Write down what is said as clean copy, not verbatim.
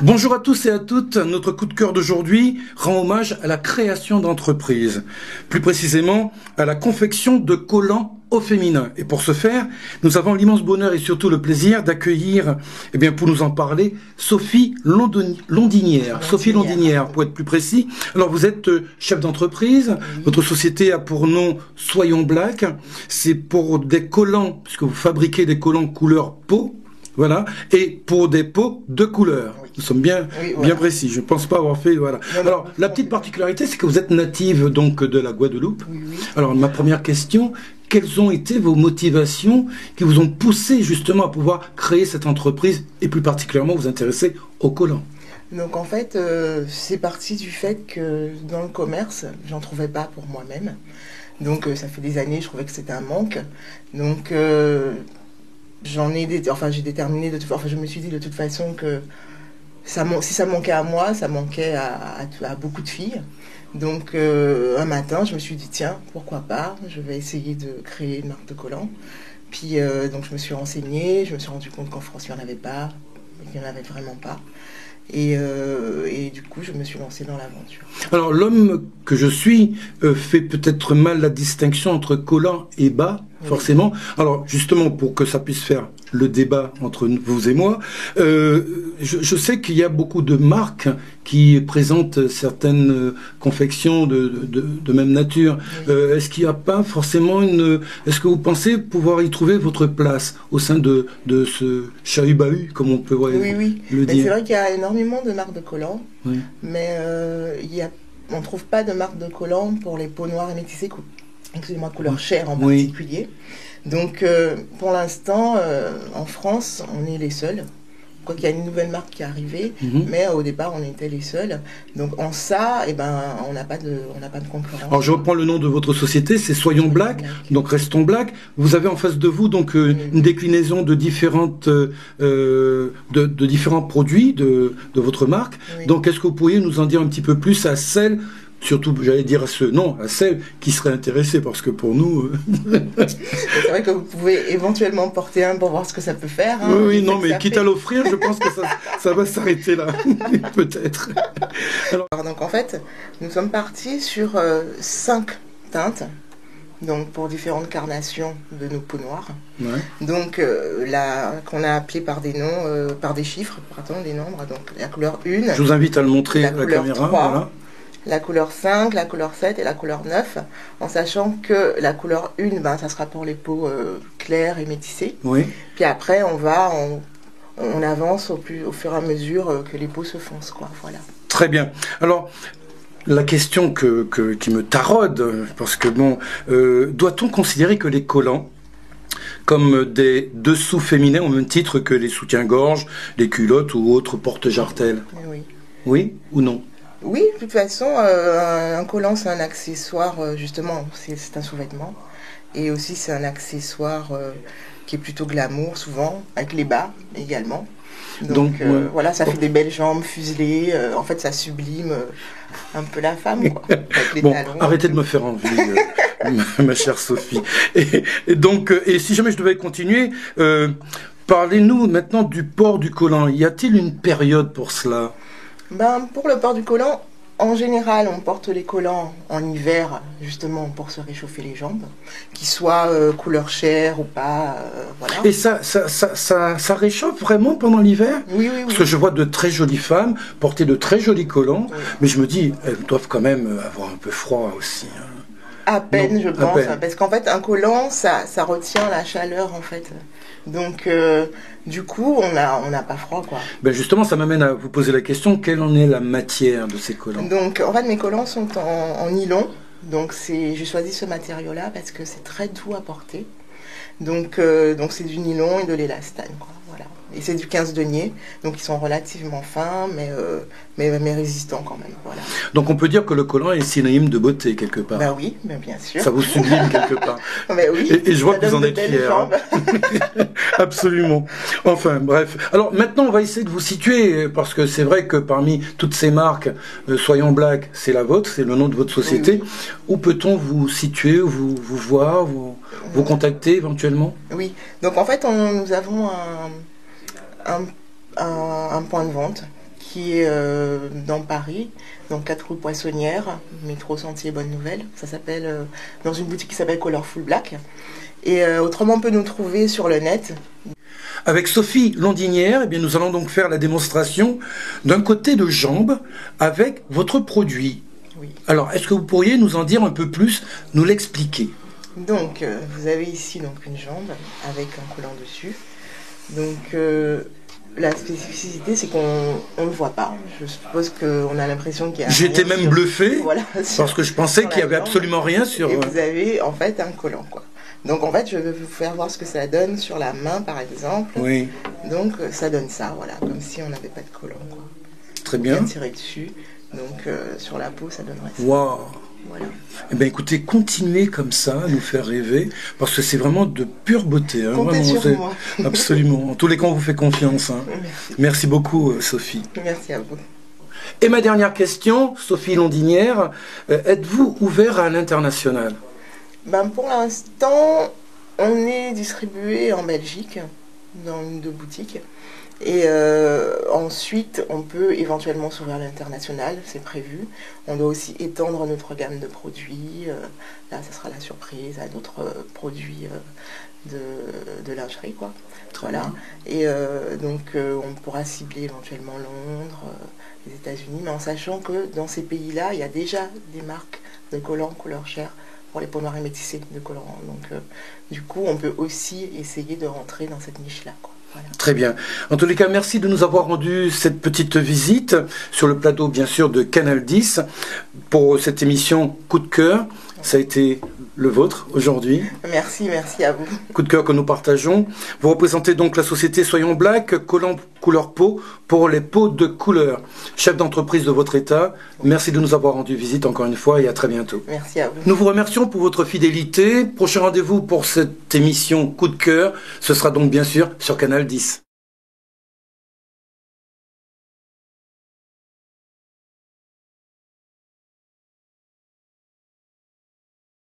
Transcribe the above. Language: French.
Bonjour à tous et à toutes. Notre coup de cœur d'aujourd'hui rend hommage à la création d'entreprises, plus précisément à la confection de collants au féminin. Et pour ce faire, nous avons l'immense bonheur et surtout le plaisir d'accueillir, pour nous en parler, Sophie Londinière. Sophie Londinière, pour être plus précis. Alors vous êtes chef d'entreprise. Oui. Votre société a pour nom Soyons Black. C'est pour des collants, puisque vous fabriquez des collants couleur peau. Voilà, et pour des pots de couleur. Oui. Nous sommes bien précis. Je ne pense pas avoir fait. Voilà. Non, alors, la petite particularité, c'est que vous êtes native donc de la Guadeloupe. Oui. Alors, ma première question, quelles ont été vos motivations qui vous ont poussé justement à pouvoir créer cette entreprise et plus particulièrement vous intéresser aux collants? Donc en fait, c'est parti du fait que dans le commerce, j'en trouvais pas pour moi-même. Donc ça fait des années, je trouvais que c'était un manque. Donc j'ai déterminé, je me suis dit de toute façon que si ça manquait à moi, ça manquait à beaucoup de filles. Donc un matin, je me suis dit tiens, pourquoi pas, je vais essayer de créer une marque de collants. Puis donc je me suis renseignée, je me suis rendu compte qu'en France il n'y en avait pas, il n'y en avait vraiment pas. Et du coup, je me suis lancée dans l'aventure. Alors, l'homme que je suis fait peut-être mal la distinction entre collant et bas, forcément. Alors, justement, pour que ça puisse faire le débat entre vous et moi, je sais qu'il y a beaucoup de marques qui présentent certaines confections de même nature. Oui. Est-ce qu'il n'y a pas forcément Est-ce que vous pensez pouvoir y trouver votre place au sein de ce chahut-bahut, comme on peut le dire? C'est vrai qu'il y a énormément de marques de collants, mais on ne trouve pas de marque de collants pour les peaux noires et métissées, excusez-moi, couleur chair en particulier. Donc, pour l'instant, en France, on est les seuls. Quoi qu'il y a une nouvelle marque qui est arrivée, mais au départ, on était les seuls. Donc, en ça, on n'a pas de concurrence. Alors, je reprends le nom de votre société, c'est Soyons Black. Donc, restons Black. Vous avez en face de vous donc une déclinaison de différents produits de votre marque. Oui. Donc, est-ce que vous pourriez nous en dire un petit peu plus à celle, surtout, j'allais dire à celles qui seraient intéressées, parce que pour nous... C'est vrai que vous pouvez éventuellement porter un pour voir ce que ça peut faire. Hein, oui, non, mais quitte à l'offrir, je pense que ça va s'arrêter là, peut-être. Alors, donc en fait, nous sommes partis sur 5 teintes, donc pour différentes carnations de nos peaux noires. Ouais. Donc qu'on a appelé par des noms, par des chiffres, des nombres. Donc la couleur 1. Je vous invite à le montrer à la caméra. 3, voilà. La couleur 5, la couleur 7 et la couleur 9, en sachant que la couleur 1, ça sera pour les peaux claires et métissées. Oui. Puis après, on avance au fur et à mesure que les peaux se foncent, quoi. Voilà. Très bien. Alors, la question qui me taraude, parce que doit-on considérer que les collants comme des dessous féminins au même titre que les soutiens-gorge, les culottes ou autres porte-jartelles? Oui. Oui ou non? Oui, de toute façon, un collant, c'est un accessoire, justement, c'est un sous-vêtement. Et aussi, c'est un accessoire qui est plutôt glamour, souvent, avec les bas également. Donc voilà, ça fait des belles jambes fuselées. En fait, ça sublime un peu la femme, quoi. Avec les talons. Arrêtez de me faire envie, ma chère Sophie. Et si jamais je devais continuer, parlez-nous maintenant du port du collant. Y a-t-il une période pour cela? Pour le port du collant, en général, on porte les collants en hiver, justement, pour se réchauffer les jambes, qu'ils soient couleur chair ou pas, voilà. Et ça réchauffe vraiment pendant l'hiver? Oui. Parce que je vois de très jolies femmes porter de très jolis collants, mais je me dis, elles doivent quand même avoir un peu froid aussi. Hein. À peine, je pense, parce qu'en fait, un collant, ça retient la chaleur, en fait. Donc, du coup, on n'a pas froid, quoi. Justement, ça m'amène à vous poser la question, quelle en est la matière de ces collants? Donc, en fait, mes collants sont en nylon. Donc, j'ai choisi ce matériau-là parce que c'est très doux à porter. Donc c'est du nylon et de l'élastane, quoi. Voilà. Et c'est du 15 deniers, donc ils sont relativement fins, mais résistants quand même. Voilà. Donc on peut dire que le collant est synonyme de beauté quelque part. Oui, bien sûr. Ça vous sublime quelque part. Oui. Et je vois que vous en êtes fiers. Hein. Absolument. Enfin bref. Alors maintenant on va essayer de vous situer, parce que c'est vrai que parmi toutes ces marques, Soyons Black, c'est la vôtre, c'est le nom de votre société. Oui. Où peut-on vous situer, vous voir, vous contacter éventuellement? Oui. Donc en fait nous avons un point de vente qui est dans Paris, donc 4 rue Poissonnière, métro Sentier Bonne Nouvelle. Ça s'appelle dans une boutique qui s'appelle Colorful Black. Et autrement, on peut nous trouver sur le net. Avec Sophie Landinière, eh bien, nous allons donc faire la démonstration d'un côté de jambe avec votre produit. Oui. Alors, est-ce que vous pourriez nous en dire un peu plus, nous l'expliquer? Donc, vous avez ici donc une jambe avec un collant dessus. Donc, la spécificité, c'est qu'on ne le voit pas. Je suppose qu'on a l'impression qu'il y a... J'étais même bluffé, voilà, parce que je pensais qu'il n'y avait absolument rien sur... Et vous avez en fait un collant, quoi. Donc en fait, je vais vous faire voir ce que ça donne sur la main, par exemple. Oui. Donc ça donne ça, voilà, comme si on n'avait pas de collant, quoi. Très bien. Tiré dessus. Donc sur la peau, ça donnerait ça. Waouh. Voilà. Eh bien écoutez, continuez comme ça, à nous faire rêver, parce que c'est vraiment de pure beauté. Hein, Comptez vraiment, sur moi. Absolument. En tous les cas, on vous fait confiance. Hein. Merci. Merci beaucoup, Sophie. Merci à vous. Et ma dernière question, Sophie Landinière, êtes-vous ouvert à l'international? Ben, pour l'instant, on est distribué en Belgique, dans une de boutiques. Et ensuite, on peut éventuellement s'ouvrir à l'international, c'est prévu. On doit aussi étendre notre gamme de produits. Là, ça sera la surprise à d'autres produits de lingerie, quoi. Voilà. Et donc, on pourra cibler éventuellement Londres, les États-Unis, mais en sachant que dans ces pays-là, il y a déjà des marques de collants couleur chair pour les peaux noires et métissées de colorants. Donc, du coup, on peut aussi essayer de rentrer dans cette niche-là, quoi. Voilà. Très bien. En tous les cas, merci de nous avoir rendu cette petite visite sur le plateau, bien sûr, de Canal 10 pour cette émission Coup de cœur. Ça a été le vôtre aujourd'hui. Merci à vous. Coup de cœur que nous partageons. Vous représentez donc la société Soyons Black, collant couleur peau pour les peaux de couleur. Chef d'entreprise de votre état, merci de nous avoir rendu visite encore une fois et à très bientôt. Merci à vous. Nous vous remercions pour votre fidélité. Prochain rendez-vous pour cette émission Coup de cœur, ce sera donc bien sûr sur Canal 10.